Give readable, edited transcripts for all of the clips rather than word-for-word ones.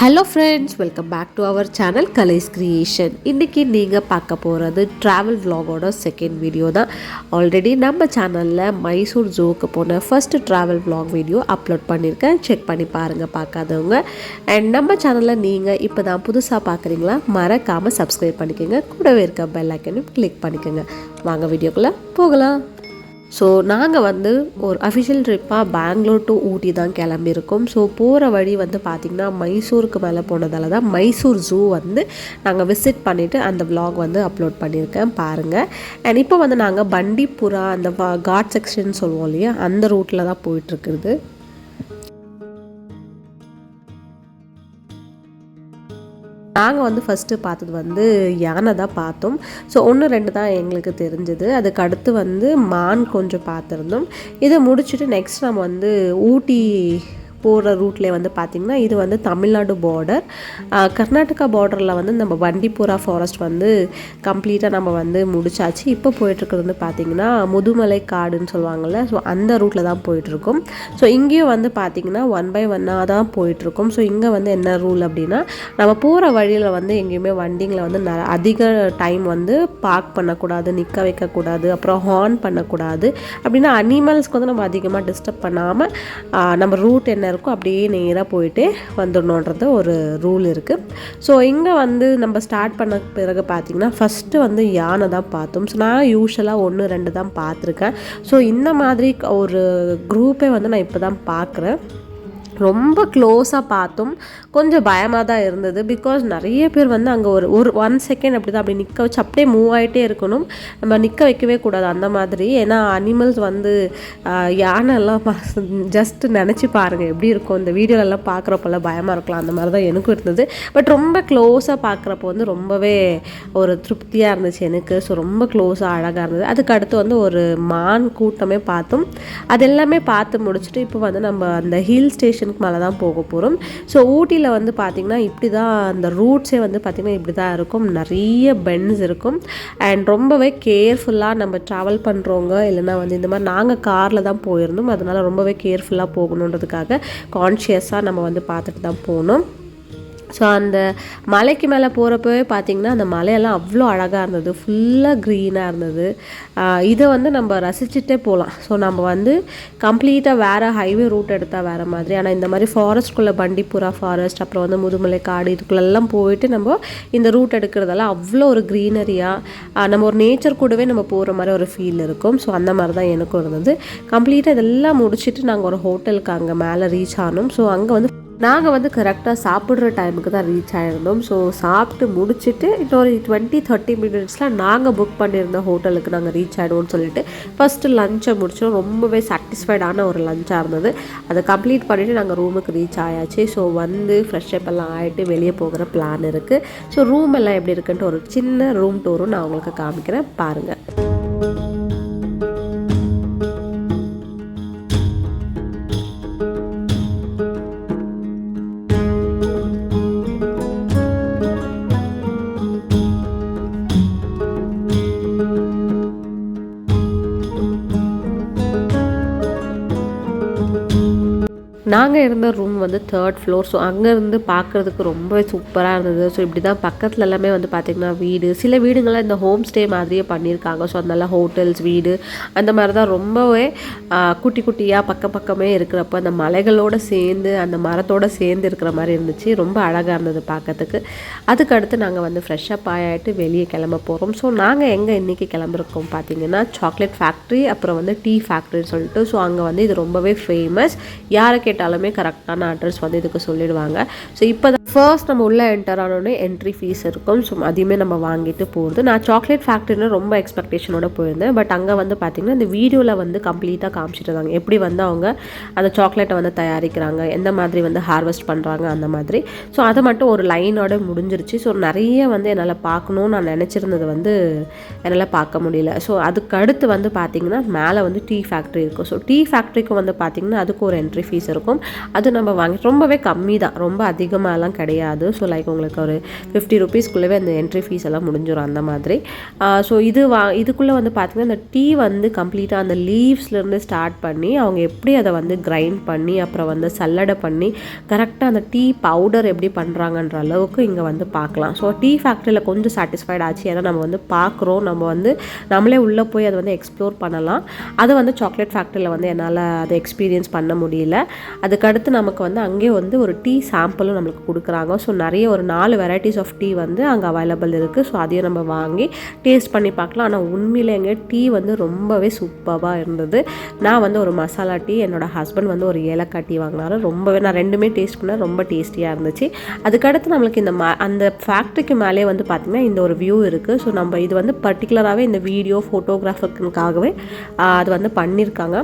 Hello friends, welcome back to our channel Kalai's creation. இன்றைக்கி நீங்கள் பார்க்க போகிறது ட்ராவல் விலாகோட செகண்ட் வீடியோ தான். ஆல்ரெடி நம்ம சேனலில் மைசூர் ஜூக்கு போன first travel vlog video upload பண்ணியிருக்கேன். செக் பண்ணி பாருங்கள் பார்க்காதவங்க. அண்ட் நம்ம சேனலில் நீங்கள் இப்போ தான் புதுசாக பார்க்குறீங்களா, மறக்காமல் சப்ஸ்கிரைப் பண்ணிக்கோங்க. கூடவே இருக்க பெல் ஐக்கனையும் கிளிக் பண்ணிக்கோங்க. வாங்க வீடியோக்குள்ளே போகலாம். ஸோ நாங்கள் வந்து ஒரு அஃபிஷியல் ட்ரிப்பாக பெங்களூர் டு ஊட்டி தான் கிளம்பியிருக்கோம். ஸோ போகிற வழி வந்து பார்த்திங்கன்னா மைசூருக்கு மேலே போனதால தான் மைசூர் ஜூ வந்து நாங்கள் விசிட் பண்ணிவிட்டு அந்த விலாக் வந்து அப்லோட் பண்ணியிருக்கேன் பாருங்கள். அண்ட் இப்போ வந்து நாங்கள் பண்டிப்புரா அந்த காட் செக்ஷன் சொல்லுவோம் இல்லையா, அந்த ரூட்டில் தான் போயிட்டுருக்குது. நாங்கள் வந்து ஃபஸ்ட்டு பார்த்தது வந்து யானை தான் பார்த்தோம். ஸோ 1-2 தான் எங்களுக்கு தெரிஞ்சது. அதுக்கு அடுத்து வந்து மான் கொஞ்சம் பார்த்துருந்தோம். இதை முடிச்சுட்டு நெக்ஸ்ட் நம்ம வந்து ஊட்டி போகிற ரூட்லேயே வந்து பார்த்திங்கன்னா இது வந்து தமிழ்நாடு பார்டர், கர்நாடகா பார்டரில் வந்து நம்ம பண்டிப்புரா ஃபாரஸ்ட் வந்து கம்ப்ளீட்டாக நம்ம வந்து முடிச்சாச்சு. இப்போ போயிட்டுருக்கிறது வந்து பார்த்திங்கன்னா முதுமலை காடுன்னு சொல்லுவாங்கள்ல, ஸோ அந்த ரூட்டில் தான் போயிட்டுருக்கோம். ஸோ இங்கேயும் வந்து பார்த்திங்கன்னா 1 by 1 தான் போயிட்டுருக்கோம். ஸோ இங்கே வந்து என்ன ரூல் அப்படின்னா, நம்ம போகிற வழியில் வந்து எங்கேயுமே வண்டிங்களை வந்து அதிக டைம் வந்து பார்க் பண்ணக்கூடாது, நிற்க வைக்கக்கூடாது, அப்புறம் ஹார்ன் பண்ணக்கூடாது. அப்படின்னா அனிமல்ஸ்க்கு வந்து நம்ம அதிகமாக டிஸ்டர்ப் பண்ணாமல் நம்ம ரூட் என்ன இருக்கும் அப்படியே நேராக போயிட்டு வந்துடணுன்றது ஒரு ரூல் இருக்குது. ஸோ இங்கே வந்து நம்ம ஸ்டார்ட் பண்ண பிறகு பார்த்திங்கன்னா ஃபஸ்ட்டு வந்து யானை தான் பார்த்தோம். ஸோ நான் யூஸ்வலாக 1-2 தான் பார்த்துருக்கேன். ஸோ இந்த மாதிரி ஒரு குரூப்பே வந்து நான் இப்போ தான் பார்க்குறேன். ரொம்ப க்ளோஸாக பார்த்தோம். கொஞ்சம் பயமாக தான் இருந்தது. பிகாஸ் நிறைய பேர் வந்து அங்கே ஒரு 1 செகண்ட் அப்படி தான் அப்படி நிற்க வச்சு அப்படியே மூவ் ஆகிட்டே இருக்கணும். நம்ம நிற்க வைக்கவே கூடாது அந்த மாதிரி. ஏன்னா அனிமல்ஸ் வந்து யானைலாம் ஜஸ்ட்டு நினச்சி பாருங்கள் எப்படி இருக்கும். இந்த வீடியோலெல்லாம் பார்க்குறப்பெல்லாம் பயமாக இருக்கலாம், அந்த மாதிரி தான் எனக்கும் இருந்தது. பட் ரொம்ப க்ளோஸாக பார்க்குறப்போ வந்து ரொம்பவே ஒரு திருப்தியாக இருந்துச்சு எனக்கு. ஸோ ரொம்ப க்ளோஸாக அழகாக இருந்தது. அதுக்கு அடுத்து வந்து ஒரு மான் கூட்டமே பார்த்தோம். அது எல்லாமே பார்த்து முடிச்சுட்டு இப்போ வந்து நம்ம அந்த ஹில் ஸ்டேஷன் மேலே தான் போக போகிறோம். ஸோ ஊட்டியில் வந்து பார்த்திங்கன்னா இப்படி தான் அந்த ரூட்ஸே வந்து பார்த்திங்கன்னா இப்படி தான் இருக்கும். நிறைய பெண்ட்ஸ் இருக்கும். அண்ட் ரொம்பவே கேர்ஃபுல்லாக நம்ம ட்ராவல் பண்ணுறவங்க, இல்லைனா வந்து இந்த மாதிரி நாங்கள் காரில் தான் போயிருந்தோம். அதனால் ரொம்பவே கேர்ஃபுல்லாக போகணுன்றதுக்காக கான்ஷியஸாக நம்ம வந்து பார்த்துட்டு தான் போகணும். ஸோ அந்த மலைக்கு மேலே போகிறப்பவே பார்த்திங்கன்னா அந்த மலையெல்லாம் அவ்வளோ அழகாக இருந்தது. ஃபுல்லாக க்ரீனாக இருந்தது. இதை வந்து நம்ம ரசிச்சுட்டே போகலாம். ஸோ நம்ம வந்து கம்ப்ளீட்டாக வேறு ஹைவே ரூட் எடுத்தால் வேறு மாதிரி. ஆனால் இந்த மாதிரி ஃபாரஸ்ட்குள்ளே பண்டிப்புரா ஃபாரஸ்ட், அப்புறம் வந்து முதுமலை காடு, இதுக்குள்ளெல்லாம் போயிட்டு நம்ம இந்த ரூட் எடுக்கிறதெல்லாம் அவ்வளோ ஒரு க்ரீனரியாக நம்ம ஒரு நேச்சர் கூடவே நம்ம போகிற மாதிரி ஒரு ஃபீல் இருக்கும். ஸோ அந்த மாதிரி தான் எனக்கும் இருந்தது. கம்ப்ளீட்டாக இதெல்லாம் முடிச்சுட்டு நாங்கள் ஒரு ஹோட்டலுக்கு அங்கே மேலே ரீச் ஆனோம். ஸோ அங்கே வந்து நாங்கள் வந்து கரெக்டாக சாப்பிட்ற டைமுக்கு தான் ரீச் ஆகிருந்தோம். ஸோ சாப்பிட்டு முடிச்சுட்டு இன்னொரு 20-30 மினிட்ஸில் நாங்கள் புக் பண்ணியிருந்த ஹோட்டலுக்கு நாங்கள் ரீச் ஆகிடுவோம்னு சொல்லிட்டு ஃபஸ்ட்டு லஞ்சை முடிச்சோம். ரொம்பவே சாட்டிஸ்ஃபைடான ஒரு லஞ்சாக இருந்தது. அதை கம்ப்ளீட் பண்ணிவிட்டு நாங்கள் ரூமுக்கு ரீச் ஆயாச்சு. ஸோ வந்து ஃப்ரெஷ்அப் எல்லாம் ஆகிட்டு வெளியே போகிற பிளான் இருக்குது. ஸோ ரூம் எல்லாம் எப்படி இருக்குன்ட்டு ஒரு சின்ன ரூம் டூரும் நான் உங்களுக்கு காமிக்கிறேன் பாருங்கள். நாங்கள் இருந்த ரூம் வந்து 3rd floor. ஸோ அங்கேருந்து பார்க்குறதுக்கு ரொம்பவே சூப்பராக இருந்தது. ஸோ இப்படி தான் பக்கத்தில் எல்லாமே வந்து பார்த்திங்கன்னா வீடு, சில வீடுங்கள்லாம் இந்த ஹோம் ஸ்டே மாதிரியே பண்ணியிருக்காங்க. ஸோ அதனால ஹோட்டல்ஸ், வீடு அந்த மாதிரி தான் ரொம்பவே குட்டி குட்டியாக பக்கமே இருக்கிறப்ப அந்த மலைகளோடு சேர்ந்து அந்த மரத்தோடு சேர்ந்து இருக்கிற மாதிரி இருந்துச்சு. ரொம்ப அழகாக இருந்தது பார்க்கறதுக்கு. அதுக்கடுத்து நாங்கள் வந்து ஃப்ரெஷ்அப் ஆகிட்டு வெளியே கிளம்ப போகிறோம். ஸோ நாங்கள் எங்கே இன்றைக்கி கிளம்பிருக்கோம் பார்த்திங்கன்னா சாக்லேட் ஃபேக்ட்ரி, அப்புறம் வந்து டீ ஃபேக்ட்ரின்னு சொல்லிட்டு. ஸோ அங்கே வந்து இது ரொம்பவே ஃபேமஸ். யாரை கேட்டாலுமே கரெக்டான அட்ரஸ் வந்து இதுக்கு சொல்லிடுவாங்க. ஸோ இப்போ தான் ஃபர்ஸ்ட் நம்ம உள்ளே என்டர் ஆனோடனே என்ட்ரி ஃபீஸ் இருக்கும். ஸோ அதையுமே நம்ம வாங்கிட்டு போகிறது. நான் சாக்லேட் ஃபேக்ட்ரின்னு ரொம்ப எக்ஸ்பெக்டேஷனோட போயிருந்தேன். பட் அங்கே வந்து பார்த்திங்கன்னா இந்த வீடியோவில் வந்து கம்ப்ளீட்டாக காமிச்சிட்டு இருந்தாங்க எப்படி வந்து அவங்க அந்த சாக்லேட்டை வந்து தயாரிக்கிறாங்க, எந்த மாதிரி வந்து ஹார்வெஸ்ட் பண்ணுறாங்க அந்த மாதிரி. ஸோ அதை மட்டும் ஒரு லைனோட முடிஞ்சிருச்சு. ஸோ நிறைய வந்து என்னால் பார்க்கணுன்னு நான் நினச்சிருந்தது வந்து என்னால் பார்க்க முடியல. ஸோ அதுக்கு அடுத்து வந்து பார்த்திங்கன்னா மேலே வந்து டீ ஃபேக்ட்ரி இருக்கும். ஸோ டீ ஃபேக்ட்ரிக்கு வந்து பார்த்திங்கன்னா அதுக்கு ஒரு என்ட்ரி ஃபீஸ் இருக்கும். அது நம்ம வாங்கி ரொம்பவே கம்மி தான், ரொம்ப அதிகமாகலாம் கிடையாது. ஸோ லைக் உங்களுக்கு ஒரு 50 ருபீஸ்க்குள்ளவே அந்த என்ட்ரி ஃபீஸ் எல்லாம் முடிஞ்சிடும் அந்த மாதிரி. ஸோ இதுக்குள்ளே வந்து பார்த்திங்கன்னா இந்த டீ வந்து கம்ப்ளீட்டாக அந்த லீவ்ஸ்லேருந்து ஸ்டார்ட் பண்ணி அவங்க எப்படி அதை வந்து கிரைண்ட் பண்ணி அப்புறம் வந்து சல்லடை பண்ணி கரெக்டாக அந்த டீ பவுடர் எப்படி பண்ணுறாங்கன்ற அளவுக்கு இங்கே வந்து பார்க்கலாம். ஸோ டீ ஃபேக்ட்ரியில் கொஞ்சம் சாட்டிஸ்ஃபைட் ஆச்சு. ஏன்னா நம்ம வந்து பார்க்குறோம், நம்ம வந்து நம்மளே உள்ளே போய் அதை வந்து எக்ஸ்ப்ளோர் பண்ணலாம். அது வந்து சாக்லேட் ஃபேக்ட்ரியில் வந்து என்னால் அதை எக்ஸ்பீரியன்ஸ் பண்ண முடியல. அதுக்கடுத்து நமக்கு வந்து அங்கே வந்து ஒரு டீ சாம்பிளும் நம்மளுக்கு கொடுக்குறாங்க. ஸோ நிறைய ஒரு 4 வெரைட்டிஸ் ஆஃப் டீ வந்து அங்கே அவைலபிள் இருக்குது. ஸோ அதையும் நம்ம வாங்கி டேஸ்ட் பண்ணி பார்க்கலாம். ஆனால் உண்மையிலே எங்கே டீ வந்து ரொம்பவே சூப்பராக இருந்தது. நான் வந்து ஒரு மசாலா டீ, என்னோடய ஹஸ்பண்ட் வந்து ஒரு ஏலக்காய் டீ வாங்கினாரு. ரொம்பவே நான் ரெண்டுமே டேஸ்ட் பண்ணேன், ரொம்ப டேஸ்டியாக இருந்துச்சு. அதுக்கடுத்து நம்மளுக்கு இந்த அந்த ஃபேக்ட்ரிக்கு மேலே வந்து பார்த்திங்கன்னா இந்த ஒரு வியூ இருக்குது. ஸோ நம்ம இது வந்து பர்டிகுலராகவே இந்த வீடியோ ஃபோட்டோகிராஃபருக்காகவே அது வந்து பண்ணியிருக்காங்க.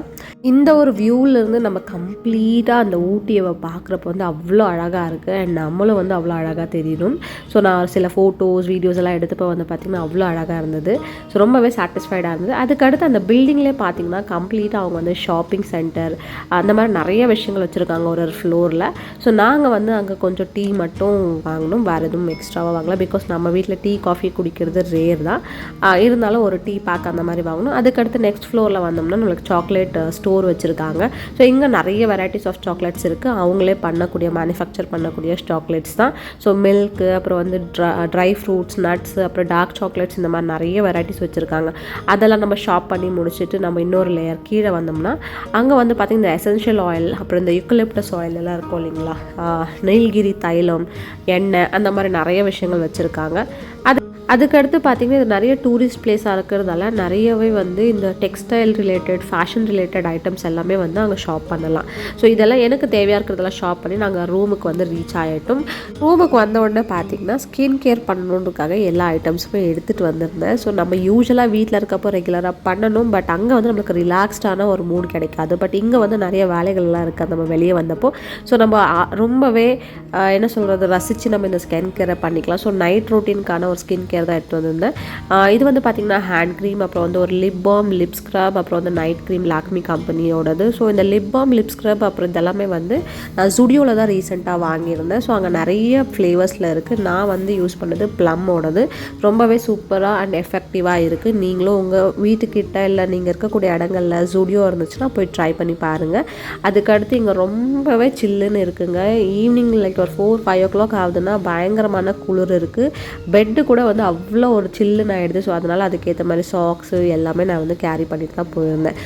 இந்த ஒரு வியூவிலேருந்து நம்ம கம்ப்ளீட்டாக அந்த ஊட்டியை பார்க்குறப்ப வந்து அவ்வளோ அழகாக இருக்குது. அண்ட் நம்மளும் வந்து அவ்வளோ அழகாக தெரியணும். ஸோ நான் சில ஃபோட்டோஸ் வீடியோஸ் எல்லாம் எடுத்தப்போ வந்து பார்த்திங்கன்னா அவ்வளோ அழகாக இருந்தது. ஸோ ரொம்பவே சாட்டிஸ்ஃபைடாக இருந்தது. அதுக்கடுத்து அந்த பில்டிங்லேயே பார்த்திங்கன்னா கம்ப்ளீட்டாக அவங்க வந்து ஷாப்பிங் சென்டர் அந்த மாதிரி நிறைய விஷயங்கள் வச்சுருக்காங்க ஒரு ஃப்ளோரில். ஸோ நாங்கள் வந்து அங்கே கொஞ்சம் டீ மட்டும் வாங்கணும், வேறு எதுவும் எக்ஸ்ட்ராவாக வாங்கலாம். பிகாஸ் நம்ம வீட்டில் டீ காஃபி குடிக்கிறது ரேர் தான். இருந்தாலும் ஒரு டீ பேக் அந்த மாதிரி வாங்கணும். அதுக்கடுத்து நெக்ஸ்ட் ஃப்ளோரில் வந்தோம்னா நம்மளுக்கு சாக்லேட் ஸ்டோர் வச்சுருக்காங்க. ஸோ இங்கே நிறைய வெரைட்டிஸ் ஆஃப் சாக்லேட்ஸ் இருக்குது. அவங்களே பண்ணக்கூடிய மேனுஃபேக்சர் பண்ணக்கூடிய சாக்லேட்ஸ் தான். ஸோ மில்க்கு, அப்புறம் வந்து ட்ரை ஃப்ரூட்ஸ், நட்ஸ், அப்புறம் டார்க் சாக்லேட்ஸ், இந்த மாதிரி நிறைய வெரைட்டிஸ் வச்சுருக்காங்க. அதெல்லாம் நம்ம ஷாப் பண்ணி முடிச்சுட்டு நம்ம இன்னொரு லேயர் கீழே வந்தோம்னா அங்கே வந்து பார்த்திங்கன்னா இந்த எசென்ஷியல் ஆயில், அப்புறம் இந்த யூக்கலிப்டஸ் ஆயில் எல்லாம் இருக்கும் இல்லைங்களா, நீலகிரி தைலம், எண்ணெய், அந்த மாதிரி நிறைய விஷயங்கள் வச்சுருக்காங்க. அதுக்கடுத்து பார்த்திங்கன்னா இது நிறைய டூரிஸ்ட் பிளேஸாக இருக்கிறதால நிறையவே வந்து இந்த textile related, fashion related items எல்லாமே வந்து அங்கே ஷாப் பண்ணலாம். ஸோ இதெல்லாம் எனக்கு தேவையாக இருக்கிறதெல்லாம் ஷாப் பண்ணி நாங்கள் ரூமுக்கு வந்து ரீச் ஆகிட்டோம். ரூமுக்கு வந்த உடனே பார்த்திங்கன்னா ஸ்கின் கேர் பண்ணணுன்றதுக்காக எல்லா ஐட்டம்ஸுமே எடுத்துகிட்டு வந்திருந்தேன். ஸோ நம்ம யூஸ்வலாக வீட்டில் இருக்கப்போ ரெகுலராக பண்ணணும், பட் அங்கே வந்து நம்மளுக்கு ரிலாக்ஸ்டான ஒரு மூட் கிடைக்காது. பட் இங்கே வந்து நிறைய வேலைகள்லாம் இருக்குது நம்ம வெளியே வந்தப்போ. ஸோ நம்ம ரொம்பவே என்ன சொல்கிறது, ரசித்து நம்ம இந்த ஸ்கின் கேரை பண்ணிக்கலாம். ஸோ நைட் ரொட்டீனுக்கான ஒரு ஸ்கின் கேர் தான் எடுத்து வந்திருந்தேன். இது வந்து பார்த்திங்கன்னா ஹேண்ட் க்ரீம், அப்புறம் வந்து ஒரு லிப் பாம், லிப் ஸ்க்ரப், அப்புறம் வந்து நைட் க்ரீம் லாக்மி கம்பெனியோடது. ஸோ இந்த லிப் பாம், லிப் ஸ்க்ரப், அப்புறம் இதெல்லாமே வந்து நான் ஜுடியோவில் தான் ரீசெண்டாக வாங்கியிருந்தேன். ஸோ அங்கே நிறைய ஃப்ளேவர்ஸில் இருக்குது. நான் வந்து யூஸ் பண்ணது ப்ளம்மோடது. ரொம்பவே சூப்பராக அண்ட் எஃபெக்டிவாக இருக்குது. நீங்களும் உங்கள் வீட்டுக்கிட்ட இல்லை நீங்கள் இருக்கக்கூடிய இடங்களில் ஜுடியோ இருந்துச்சுன்னா போய் ட்ரை பண்ணி பாருங்கள். அதுக்கடுத்து இங்கே ரொம்பவே சில்லுன்னு இருக்குங்க. ஈவினிங் லைக் ஒரு 4-5 o'clock ஆகுதுன்னா பயங்கரமான குளிர் இருக்குது. பெட்டு கூட வந்து அவ்வளோ ஒரு சில்லுன்னு ஆகிடுது. ஸோ அதனால் அதுக்கேற்ற மாதிரி சாக்ஸு எல்லாமே நான் வந்து கேரி பண்ணிட்டு தான் போயிருந்தேன்.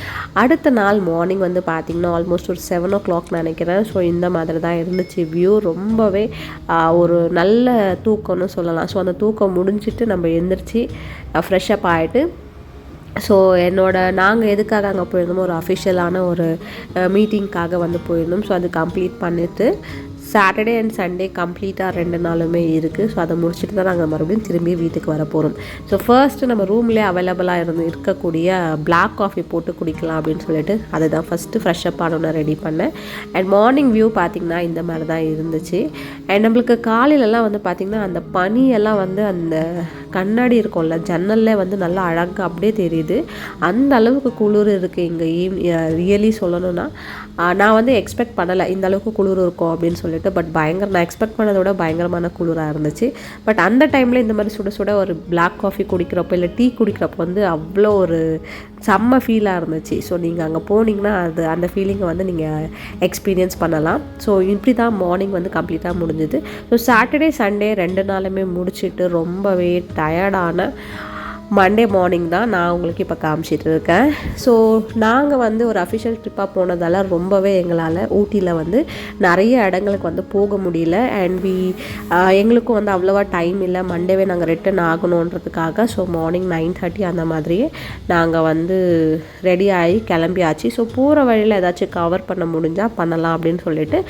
அடுத்த நாள் மார்னிங் வந்து பார்த்திங்கன்னா ஆல்மோஸ்ட் ஒரு 7 o'clock நினைக்கிறேன். ஸோ இந்த மாதிரி தான் இருந்துச்சு வியூ. ரொம்பவே ஒரு நல்ல தூக்கம்னு சொல்லலாம். ஸோ அந்த தூக்கம் முடிஞ்சிட்டு நம்ம எழுந்திரிச்சு ஃப்ரெஷ்அப் ஆகிட்டு ஸோ நாங்கள் எதுக்காக அங்கே போயிருந்தோமோ ஒரு அஃபிஷியலான ஒரு மீட்டிங்க்காக வந்து போயிருந்தோம். ஸோ அது கம்ப்ளீட் பண்ணிவிட்டு சாட்டர்டே அண்ட் சண்டே கம்ப்ளீட்டாக 2 நாளுமே இருக்குது. ஸோ அதை முடிச்சுட்டு தான் நாங்கள் மறுபடியும் திரும்பி வீட்டுக்கு வர போகிறோம். ஸோ ஃபர்ஸ்ட்டு நம்ம ரூம்லேயே அவைலபிளாக இருக்கக்கூடிய பிளாக் காஃபி போட்டு குடிக்கலாம் அப்படின்னு சொல்லிட்டு அதை தான் ஃபஸ்ட்டு ஃப்ரெஷ்அப் ஆனோன்னு ரெடி பண்ணேன். அண்ட் மார்னிங் வியூ பார்த்திங்கன்னா இந்த மாதிரி தான் இருந்துச்சு. அண்ட் நம்மளுக்கு காலையிலலாம் வந்து பார்த்திங்கன்னா அந்த பனியெல்லாம் வந்து அந்த கண்ணாடி இருக்கும்ல ஜன்னலில் வந்து நல்லா அழகாக அப்படியே தெரியுது. அந்த அளவுக்கு குளிர் இருக்குது இங்கே. ரியலி சொல்லணும்னா நான் வந்து எக்ஸ்பெக்ட் பண்ணலை இந்த அளவுக்கு குளிர் இருக்கும் அப்படின்னு சொல்லிட்டு. பட் நான் எக்ஸ்பெக்ட் பண்ணதை விட பயங்கரமான குளிராக இருந்துச்சு. பட் அந்த டைமில் இந்த மாதிரி சுட சுட ஒரு பிளாக் காஃபி குடிக்கிறப்போ இல்லை டீ குடிக்கிறப்போ வந்து அவ்வளோ ஒரு செம்ம ஃபீலாக இருந்துச்சு. ஸோ நீங்கள் அங்கே போனீங்கன்னா அந்த ஃபீலிங்கை வந்து நீங்கள் எக்ஸ்பீரியன்ஸ் பண்ணலாம். ஸோ இப்படி தான் மார்னிங் வந்து கம்ப்ளீட்டாக முடிஞ்சுது. ஸோ சாட்டர்டே சண்டே 2 நாளுமே முடிச்சுட்டு ரொம்பவே டயர்டான மண்டே மார்னிங் தான் நான் உங்களுக்கு இப்போ காமிச்சிட்டு இருக்கேன். ஸோ நாங்கள் வந்து ஒரு அஃபிஷியல் ட்ரிப்பாக போனதால் ரொம்பவே எங்களால் ஊட்டியில் வந்து நிறைய இடங்களுக்கு வந்து போக முடியல. அண்ட் எங்களுக்கும் வந்து அவ்வளோவா டைம் இல்லை. மண்டேவே நாங்கள் ரிட்டன் ஆகணுன்றதுக்காக ஸோ மார்னிங் 9:30 அந்த மாதிரியே நாங்கள் வந்து ரெடி ஆகி கிளம்பியாச்சு. ஸோ போகிற வழியில் ஏதாச்சும் கவர் பண்ண முடிஞ்சால் பண்ணலாம் அப்படின்னு சொல்லிட்டு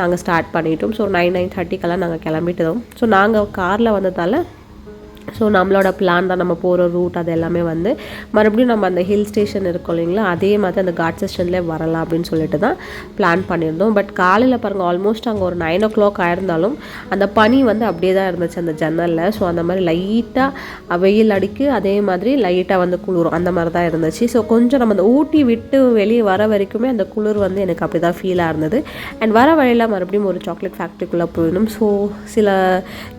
நாங்கள் ஸ்டார்ட் பண்ணிட்டோம். ஸோ 9:30க்கெல்லாம் நாங்கள் கிளம்பிட்டோம். ஸோ நாங்கள் காரில் வந்ததால் ஸோ நம்மளோட பிளான் தான், நம்ம போகிற ரூட் அது எல்லாமே வந்து மறுபடியும் நம்ம அந்த ஹில் ஸ்டேஷன் இருக்கும் இல்லைங்களா, அதே மாதிரி அந்த காட் செஷன்லேயே வரலாம் அப்படின்னு சொல்லிட்டு தான் பிளான் பண்ணியிருந்தோம். பட் காலையில் பாருங்கள், ஆல்மோஸ்ட் அங்கே ஒரு 9 o'clock ஆயிருந்தாலும் அந்த பனி வந்து அப்படியே தான் இருந்துச்சு அந்த ஜன்னலில். ஸோ அந்த மாதிரி லைட்டாக வெயில் அடிக்கு, அதே மாதிரி லைட்டாக வந்து குளிரும், அந்த மாதிரி தான் இருந்துச்சு. ஸோ கொஞ்சம் நம்ம அந்த ஊட்டி விட்டு வெளியே வர வரைக்குமே அந்த குளிர் வந்து எனக்கு அப்படி தான் ஃபீலாக இருந்தது. அண்ட் வர வழியில் மறுபடியும் ஒரு சாக்லேட் ஃபேக்ட்ரிக்குள்ளே போயிடணும். ஸோ சில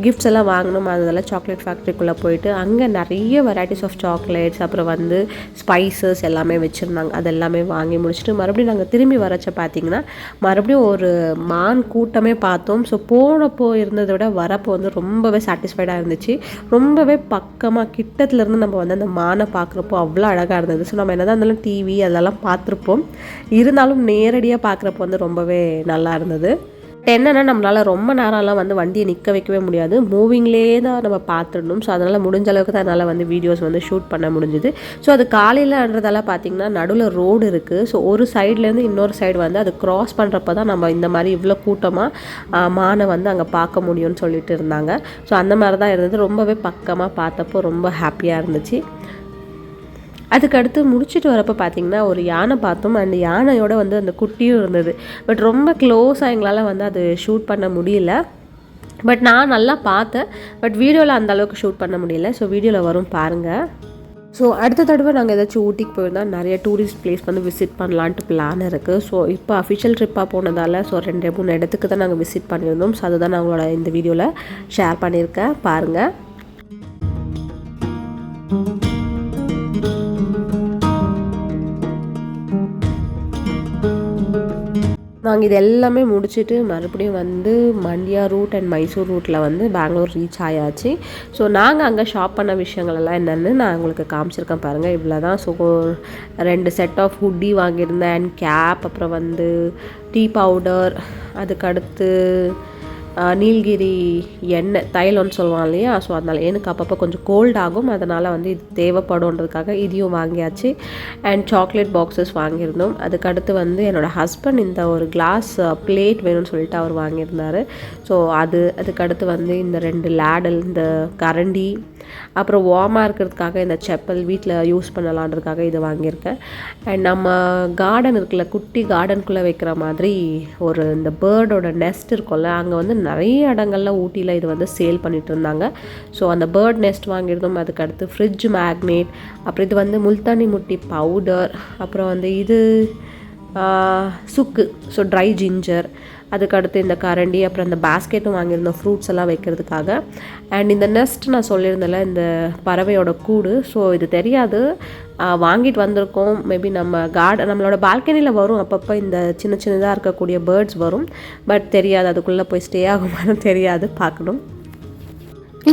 கிஃப்ட்ஸ் எல்லாம் வாங்கணும், அதெல்லாம் சாக்லேட் ஃபேக்ட்ரிக்குள்ளே போயிட்டு அங்கே நிறைய வெரைட்டிஸ் ஆஃப் சாக்லேட்ஸ், அப்புறம் வந்து ஸ்பைசஸ் எல்லாமே வச்சுருந்தாங்க. அது எல்லாமே வாங்கி முடிச்சுட்டு மறுபடியும் நாங்கள் திரும்பி வரச்ச பார்த்திங்கன்னா மறுபடியும் ஒரு மான் கூட்டமே பார்த்தோம். ஸோ போனப்போ இருந்ததை விட வரப்போ வந்து ரொம்பவே சாட்டிஸ்ஃபைடாக இருந்துச்சு. ரொம்பவே பக்கமாக கிட்டத்துலேருந்து நம்ம வந்து அந்த மானை பார்க்குறப்போ அவ்வளோ அழகாக இருந்தது. ஸோ நம்ம என்ன தான் இருந்தாலும் டிவி அதெல்லாம் பார்த்துருப்போம், இருந்தாலும் நேரடியாக பார்க்குறப்போ வந்து ரொம்பவே நல்லா இருந்தது. என்னென்னா நம்மளால் ரொம்ப நேரம்லாம் வந்து வண்டியை நிற்க வைக்கவே முடியாது, மூவிங்லேயே தான் நம்ம பார்த்துடணும். ஸோ அதனால் முடிஞ்ச அளவுக்கு தான் என்னால் வந்து வீடியோஸ் வந்து ஷூட் பண்ண முடிஞ்சுது. ஸோ அது காலையிலன்றதெல்லாம் பார்த்திங்கன்னா நடுவில் ரோடு இருக்குது. ஸோ ஒரு சைட்லேருந்து இன்னொரு சைடு வந்து அது க்ராஸ் பண்ணுறப்ப தான் நம்ம இந்த மாதிரி இவ்வளோ கூட்டமாக மானை வந்து அங்கே பார்க்க முடியும்னு சொல்லிட்டு இருந்தாங்க. ஸோ அந்த மாதிரி தான் இருந்தது. ரொம்பவே பக்கமாக பார்த்தப்போ ரொம்ப ஹாப்பியாக இருந்துச்சு. அதுக்கடுத்து முடிச்சுட்டு வரப்போ பார்த்திங்கன்னா ஒரு யானை பார்த்தோம். அந்த யானையோட வந்து அந்த குட்டியும் இருந்தது. பட் ரொம்ப க்ளோஸாக எங்களால் வந்து அது ஷூட் பண்ண முடியல. பட் நான் நல்லா பார்த்தேன், பட் வீடியோவில் அந்த அளவுக்கு ஷூட் பண்ண முடியல. ஸோ வீடியோவில் வரும் பாருங்கள். ஸோ அடுத்த தடவை நாங்கள் ஏதாச்சும் ஊட்டிக்கு போயிருந்தால் நிறைய டூரிஸ்ட் பிளேஸ் வந்து விசிட் பண்ணலான்ட்டு பிளான் இருக்குது. ஸோ இப்போ அஃபிஷியல் ட்ரிப்பாக போனதால் ஸோ 2-3 இடத்துக்கு தான் நாங்கள் விசிட் பண்ணியிருந்தோம். ஸோ அதுதான் நான் உங்களோட இந்த வீடியோவில் ஷேர் பண்ணியிருக்கேன், பாருங்கள். நாங்கள் இது எல்லாமே முடிச்சுட்டு மறுபடியும் வந்து மண்டியா ரூட் அண்ட் மைசூர் ரூட்டில் வந்து பெங்களூர் ரீச் ஆயாச்சு. ஸோ நாங்கள் அங்கே ஷாப் பண்ண விஷயங்கள்லாம் என்னென்னு நான் உங்களுக்கு காமிச்சிருக்கேன் பாருங்கள், இவ்வளோ தான். ஸோ 2 செட் ஆஃப் ஹுட்டி வாங்கியிருந்தேன் அண்ட் கேப், அப்புறம் வந்து டீ பவுடர், அதுக்கடுத்து நீலகிரி எண்ணெய் தைலம்னு சொல்லுவாங்க இல்லையா. ஸோ அதனால் எனக்கு அப்பப்போ கொஞ்சம் கோல்ட் ஆகும், அதனால் வந்து இது தேவைப்படுன்றதுக்காக இதையும் வாங்கியாச்சு. அண்ட் சாக்லேட் பாக்ஸஸ் வாங்கியிருந்தோம். அதுக்கடுத்து வந்து என்னோடய ஹஸ்பண்ட் இந்த ஒரு கிளாஸ் பிளேட் வேணும்னு சொல்லிட்டு அவர் வாங்கியிருந்தார். ஸோ அதுக்கடுத்து வந்து இந்த 2 லேடல், இந்த கரண்டி, அப்புறம் வார்மாக இருக்கிறதுக்காக இந்த செப்பல் வீட்டில் யூஸ் பண்ணலான்றதுக்காக இது வாங்கியிருக்கேன். அண்ட் நம்ம கார்டன் இருக்குல்ல, குட்டி கார்டனுக்குள்ளே வைக்கிற மாதிரி ஒரு இந்த பேர்டோட நெஸ்ட் இருக்கும்ல, அங்கே வந்து நிறைய இடங்கள்ல ஊட்டியில் இது வந்து சேல் பண்ணிட்டு இருந்தாங்க. ஸோ அந்த பேர்ட் நெஸ்ட் வாங்கியிருந்தோம். அதுக்கடுத்து ஃப்ரிட்ஜ் மேக்னேட், அப்புறம் இது வந்து முல்தானி முட்டி பவுடர், அப்புறம் வந்து இது சுக்கு, ஸோ ட்ரை ஜிஞ்சர், அதுக்கடுத்து இந்த கரண்டி, அப்புறம் இந்த பேஸ்கெட்டும் வாங்கியிருந்தோம் ஃப்ரூட்ஸ் எல்லாம் வைக்கிறதுக்காக. அண்ட் இந்த நெஸ்ட் நான் சொல்லியிருந்தேன்ல, இந்த பறவையோட கூடு. ஸோ இது தெரியாது, வாங்கிட்டு வந்திருக்கோம். மேபி நம்மளோட பால்கனியில் வரும் அப்பப்போ இந்த சின்னதாக இருக்கக்கூடிய பேர்ட்ஸ் வரும். பட் தெரியாது, அதுக்குள்ளே போய் ஸ்டே ஆகுமான்னு தெரியாது, பார்க்கணும்.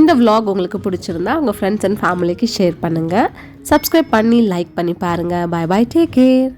இந்த vlog உங்களுக்கு பிடிச்சிருந்தா உங்கள் ஃப்ரெண்ட்ஸ் அண்ட் ஃபேமிலிக்கு ஷேர் பண்ணுங்கள். சப்ஸ்கிரைப் பண்ணி லைக் பண்ணி பாருங்கள். Bye bye, take care.